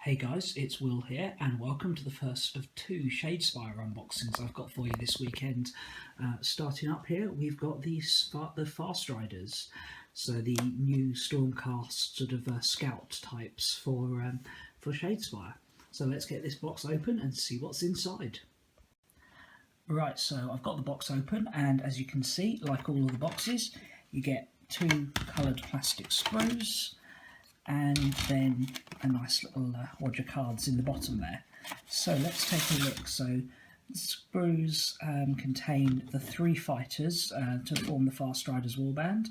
Hey guys, it's Will here, and welcome to the first of two Shadespire unboxings I've got for you this weekend. Starting up here, we've got the Farstriders, so the new Stormcast sort of scout types for Shadespire. So let's get this box open and see what's inside. Right, so I've got the box open, and as you can see, like all of the boxes, you get two coloured plastic screws, and then a nice little wad of cards in the bottom there. So let's take a look. So the screws contain the three fighters to form the Farstriders warband.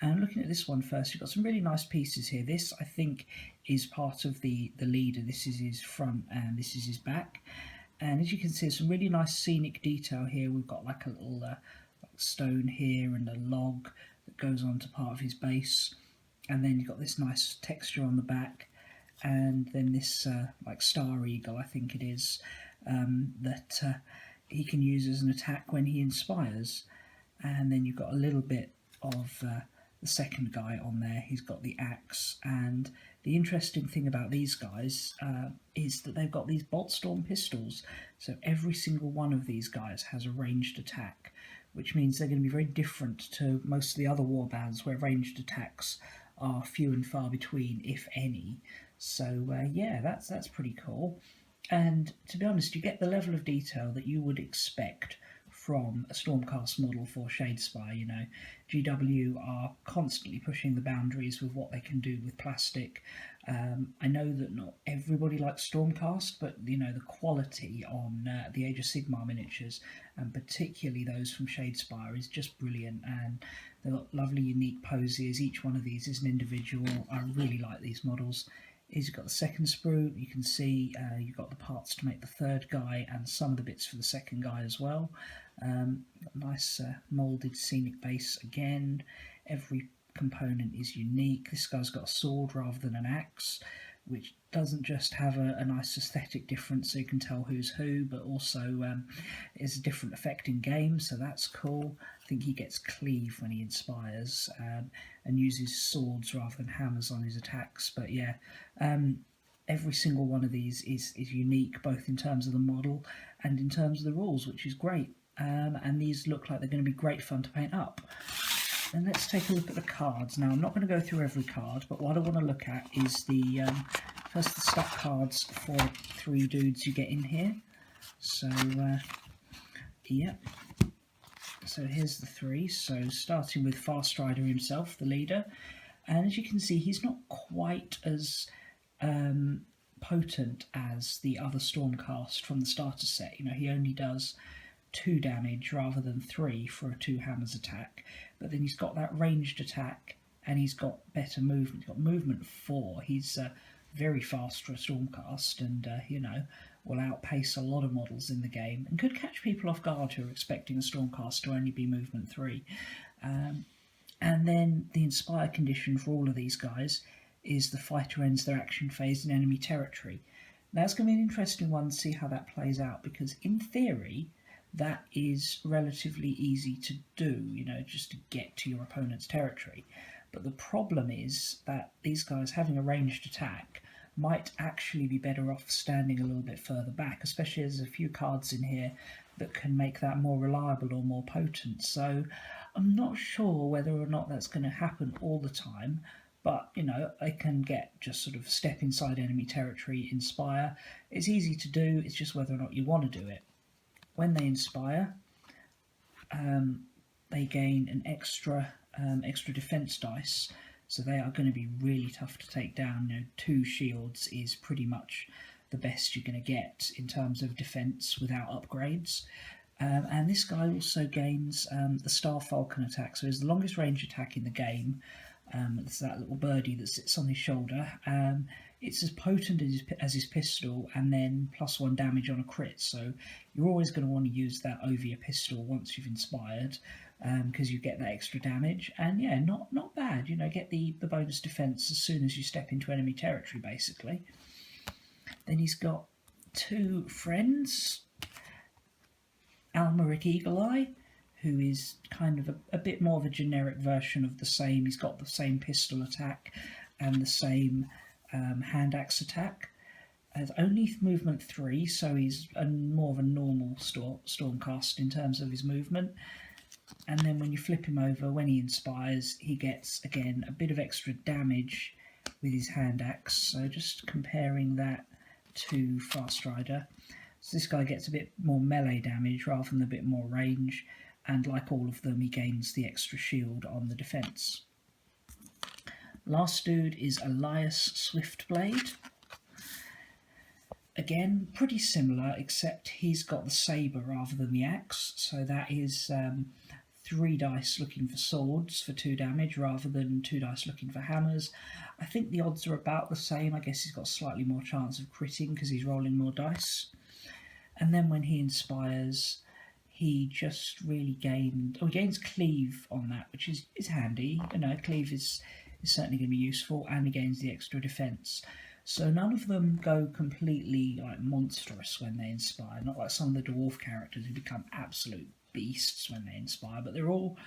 And looking at this one first, you've got some really nice pieces here. This, I think, is part of the leader. This is his front and this is his back. And as you can see, some really nice scenic detail here. We've got like a little like stone here and a log that goes on to part of his base. And then you've got this nice texture on the back, and then this like star eagle, I think it is, that he can use as an attack when he inspires. And then you've got a little bit of the second guy on there. He's got the axe, and the interesting thing about these guys is that they've got these bolt storm pistols. So every single one of these guys has a ranged attack, which means they're going to be very different to most of the other warbands where ranged attacks are few and far between, if any. So yeah, that's pretty cool. And to be honest, you get the level of detail that you would expect from a Stormcast model for Shadespire. You know, GW are constantly pushing the boundaries with what they can do with plastic. I know that not everybody likes Stormcast, but you know, the quality on the Age of Sigmar miniatures, and particularly those from Shadespire, is just brilliant. And they've got lovely unique poses. Each one of these is an individual. I really like these models. You've got the second sprue. You can see you've got the parts to make the third guy and some of the bits for the second guy as well. Nice moulded scenic base again. Every component is unique. This guy's got a sword rather than an axe, which doesn't just have a nice aesthetic difference so you can tell who's who, but also is a different effect in game, so that's cool. I think he gets cleave when he inspires and uses swords rather than hammers on his attacks. But yeah, every single one of these is unique, both in terms of the model and in terms of the rules, which is great. And these look like they're going to be great fun to paint up. And let's take a look at the cards. Now, I'm not going to go through every card, but what I want to look at is the first the stat cards for three dudes you get in here. So, yeah. So here's the three. So starting with Farstrider himself, the leader. And as you can see, he's not quite as potent as the other Stormcast from the starter set. You know, he only does 2 damage rather than 3 for a 2 hammers attack, but then he's got that ranged attack and he's got better movement. He's got movement 4. He's very fast for a Stormcast, and you know, will outpace a lot of models in the game and could catch people off guard who are expecting a Stormcast to only be movement 3. And then the Inspire condition for all of these guys is the fighter ends their action phase in enemy territory. Now, it's going to be an interesting one to see how that plays out, because in theory that is relatively easy to do, you know, just to get to your opponent's territory. But the problem is that these guys having a ranged attack might actually be better off standing a little bit further back, especially as there's a few cards in here that can make that more reliable or more potent. So I'm not sure whether or not that's going to happen all the time, but you know, they can get just sort of step inside enemy territory, inspire. It's easy to do, it's just whether or not you want to do it. When they inspire, they gain an extra defense dice, so they are going to be really tough to take down. You know, 2 shields is pretty much the best you're going to get in terms of defense without upgrades. And this guy also gains the Star Falcon attack, so it's the longest range attack in the game. It's that little birdie that sits on his shoulder. It's as potent as his pistol, and then +1 damage on a crit, so you're always going to want to use that over your pistol once you've inspired, because you get that extra damage. And yeah, not bad, you know, get the bonus defense as soon as you step into enemy territory, basically. Then he's got 2 friends, Alberici Ally, who is kind of a bit more of a generic version of the same. He's got the same pistol attack and the same hand axe attack. has only movement 3, so he's more of a normal Stormcast in terms of his movement. And then when you flip him over, when he inspires, he gets, again, a bit of extra damage with his hand axe. So just comparing that to Farstrider. So this guy gets a bit more melee damage rather than a bit more range. And like all of them, he gains the extra shield on the defense. Last dude is Elias Swiftblade. Again, pretty similar, except he's got the sabre rather than the axe, so that is 3 dice looking for swords for 2 damage rather than 2 dice looking for hammers. I think the odds are about the same. I guess he's got slightly more chance of critting because he's rolling more dice. And then when he inspires, he just really gains cleave on that, which is handy. You know, cleave is certainly going to be useful, and he gains the extra defense. So none of them go completely like monstrous when they inspire, not like some of the dwarf characters who become absolute beasts when they inspire, but they're all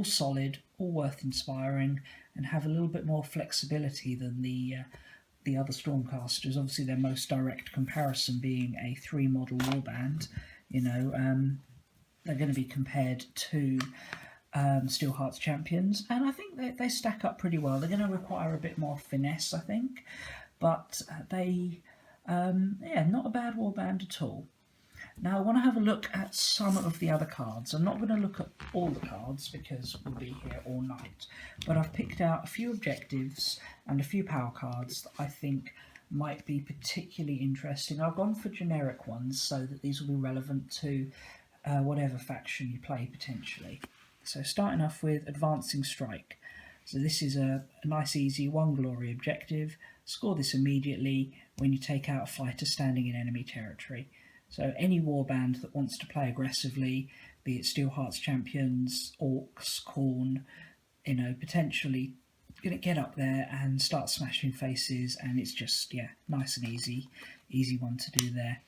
solid, all worth inspiring, and have a little bit more flexibility than the other Stormcasters. Obviously their most direct comparison being a 3 model warband, you know, they're going to be compared to Steelheart's champions, and I think they stack up pretty well. They're going to require a bit more finesse, I think. But they, not a bad warband at all. Now I want to have a look at some of the other cards. I'm not going to look at all the cards because we'll be here all night, but I've picked out a few objectives and a few power cards that I think might be particularly interesting. I've gone for generic ones so that these will be relevant to whatever faction you play potentially. So starting off with Advancing Strike. So this is a nice easy 1 glory objective. Score this immediately when you take out a fighter standing in enemy territory. So any warband that wants to play aggressively, be it Steelheart's champions, orcs, Khorne, you know, potentially going to get up there and start smashing faces, and it's just, yeah, nice and easy one to do there.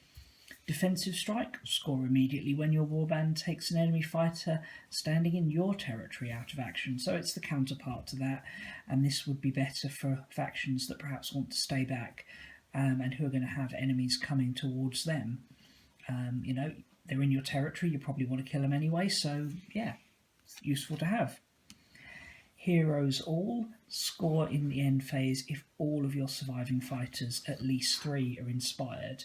Defensive Strike, score immediately when your warband takes an enemy fighter standing in your territory out of action. So it's the counterpart to that, and this would be better for factions that perhaps want to stay back and who are going to have enemies coming towards them. You know, they're in your territory, you probably want to kill them anyway, so yeah, it's useful to have. Heroes All, score in the end phase if all of your surviving fighters, at least 3, are inspired.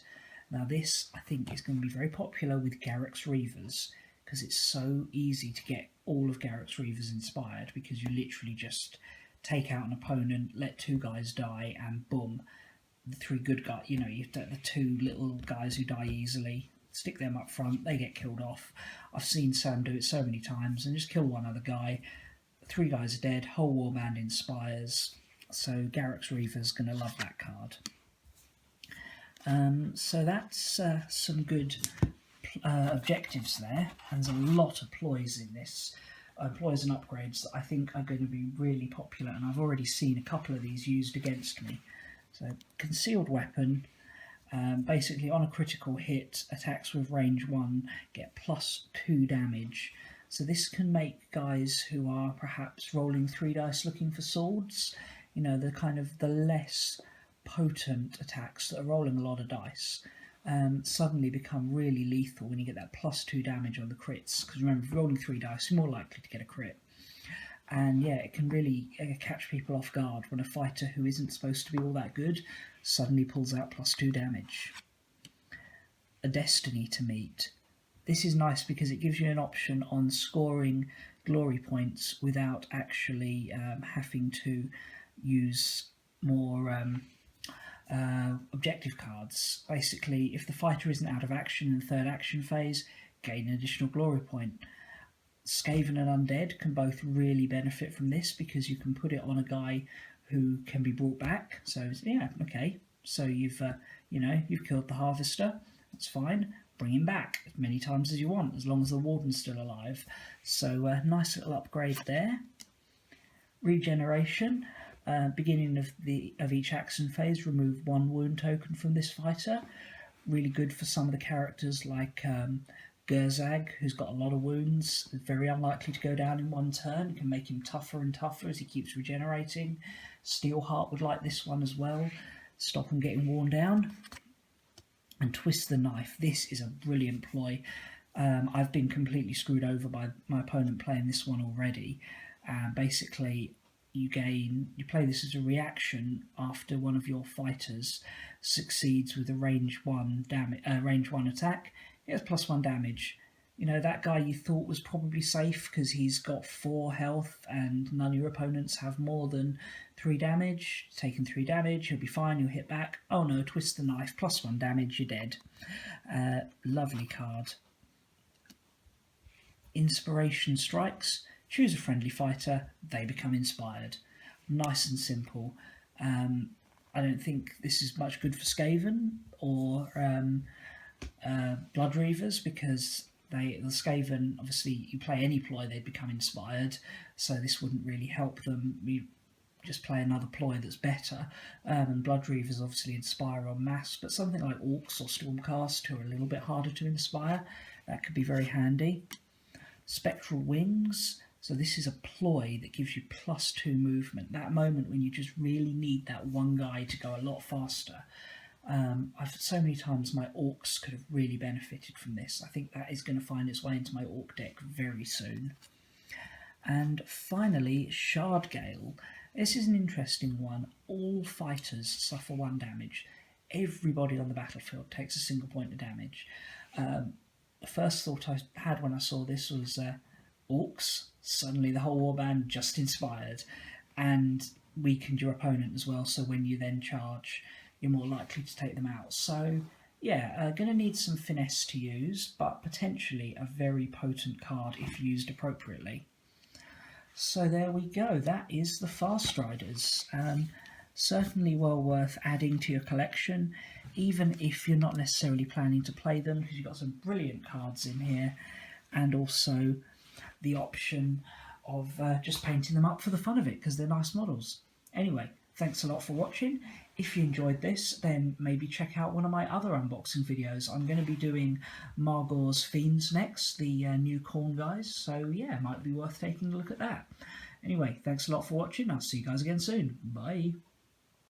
Now this, I think, is going to be very popular with Garruk's Reavers, because it's so easy to get all of Garruk's Reavers inspired, because you literally just take out an opponent, let 2 guys die, and boom, the 3 good guys, you know, you've got the 2 little guys who die easily, stick them up front, they get killed off. I've seen Sam do it so many times, and just kill one other guy, 3 guys are dead, whole warband inspires, so Garruk's Reaver's going to love that card. So that's some good objectives there, and there's a lot of ploys in this. Ploys and upgrades that I think are going to be really popular, and I've already seen a couple of these used against me. So Concealed Weapon, basically on a critical hit, attacks with range 1 get +2 damage. So this can make guys who are perhaps rolling 3 dice looking for swords, you know, the less potent attacks that are rolling a lot of dice, suddenly become really lethal when you get that +2 damage on the crits, because remember, if you're rolling 3 dice, you're more likely to get a crit. And yeah, it can really catch people off guard when a fighter who isn't supposed to be all that good suddenly pulls out +2 damage. A Destiny to Meet. This is nice because it gives you an option on scoring glory points without actually having to use more objective cards. Basically, if the fighter isn't out of action in the 3rd action phase, gain an additional glory point. Skaven and Undead can both really benefit from this because you can put it on a guy who can be brought back. So yeah, okay, so you've killed the Harvester, that's fine, bring him back as many times as you want, as long as the Warden's still alive. So nice little upgrade there. Regeneration. Beginning of each action phase, remove 1 wound token from this fighter. Really good for some of the characters like Gerzag, who's got a lot of wounds, very unlikely to go down in 1 turn. It can make him tougher and tougher as he keeps regenerating. Steelheart would like this one as well, stop him getting worn down. and twist the knife. This is a brilliant ploy. I've been completely screwed over by my opponent playing this one already. Basically, you play this as a reaction after one of your fighters succeeds with a range 1 attack. It has +1 damage. You know, that guy you thought was probably safe because he's got 4 health and none of your opponents have more than 3 damage. Taking 3 damage, he'll be fine, you'll hit back. Oh no, twist the knife, +1 damage, you're dead. Lovely card. Inspiration strikes. Choose a friendly fighter, they become inspired. Nice and simple. I don't think this is much good for Skaven or Blood Reavers, because the Skaven, obviously you play any ploy, they'd become inspired, so this wouldn't really help them. You just play another ploy that's better. And Blood Reavers obviously inspire en masse, but something like Orcs or Stormcast, who are a little bit harder to inspire, that could be very handy. Spectral Wings. So this is a ploy that gives you +2 movement. That moment when you just really need that one guy to go a lot faster. I've so many times my Orcs could have really benefited from this. I think that is going to find its way into my Orc deck very soon. And finally, Shardgale. This is an interesting one. All fighters suffer 1 damage. Everybody on the battlefield takes a single point of damage. The first thought I had when I saw this was Orcs. Suddenly the whole warband just inspired and weakened your opponent as well, so when you then charge you're more likely to take them out. So yeah, going to need some finesse to use, but potentially a very potent card if used appropriately. So there we go, that is the Farstriders. Certainly well worth adding to your collection, even if you're not necessarily planning to play them, because you've got some brilliant cards in here, and also the option of just painting them up for the fun of it, because they're nice models. Anyway, thanks a lot for watching. If you enjoyed this, then maybe check out one of my other unboxing videos. I'm going to be doing Margor's Fiends next, the new Khorne guys, so yeah, might be worth taking a look at that. Anyway, thanks a lot for watching. I'll see you guys again soon. Bye.